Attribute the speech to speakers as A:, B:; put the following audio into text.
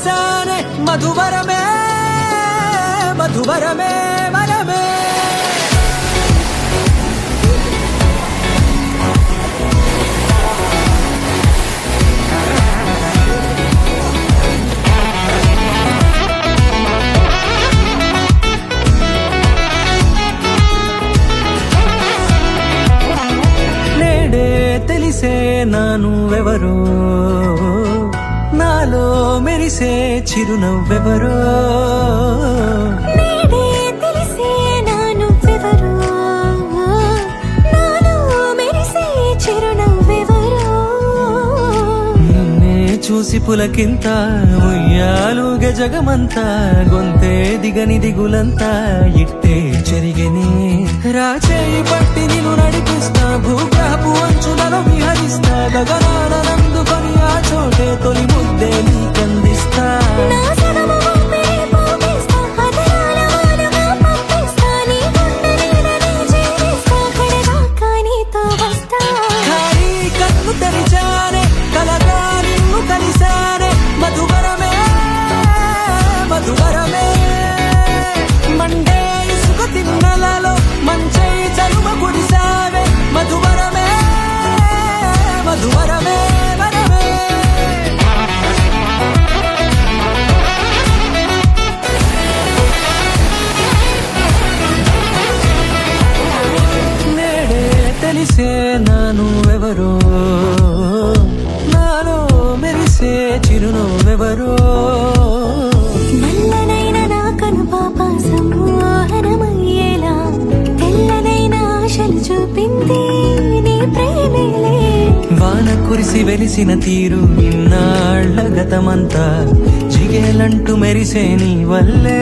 A: కలిసానే మధువరమే మధువరమే వరమే తెలిసే నానువెవరో నాలో మెరిసే చిరునవ్వెవరో
B: నేడే తెలిసే నానువెవరో నాలో మెరిసే చిరునవ్వెవరో
A: నిన్నే చూసి పులకింత ఉయ్యాలుగే జగమంతా గొంతే దిగని దిగులంతా ఇట్టే చెరిగనే రాచేయి పట్టి నిన్ను నడిపిస్తా భూగ్రహపు అంచులలో విహరిస్తా గగనాన నందుకొని ఆ చోటే తొలి ముద్దే నీకందిస్తా
B: నా సగము ఊపిరి పోగిస్తా అదరాల వానగా పంపిస్తా నీ గుండె నీడనే చేరిస్తా కడదాకా నీతో వస్తా
A: ఖాళీ కన్ను తెరిచానే కలగా నిన్ను కలిసానే మధువరమే మధువరమే మండే ఇసుక తిన్నలలో మంచై చలువ కుడిసావే మధువరమే మధువరమే వరమే నేడే తెలిసే నానువెవరో నాలో మెరిసే చిరునవ్వెవరో
B: నల్లనైన నా కను పాప సమ్మోహనమయ్యేలా తెల్లనైన ఆశలు చూపింది నీ ప్రేమేలే
A: వాన కురిసి వెలిసిన తీరు ఇన్నాళ్ల గతమంతా జిగేలంటూ మెరిసే నీ వల్లే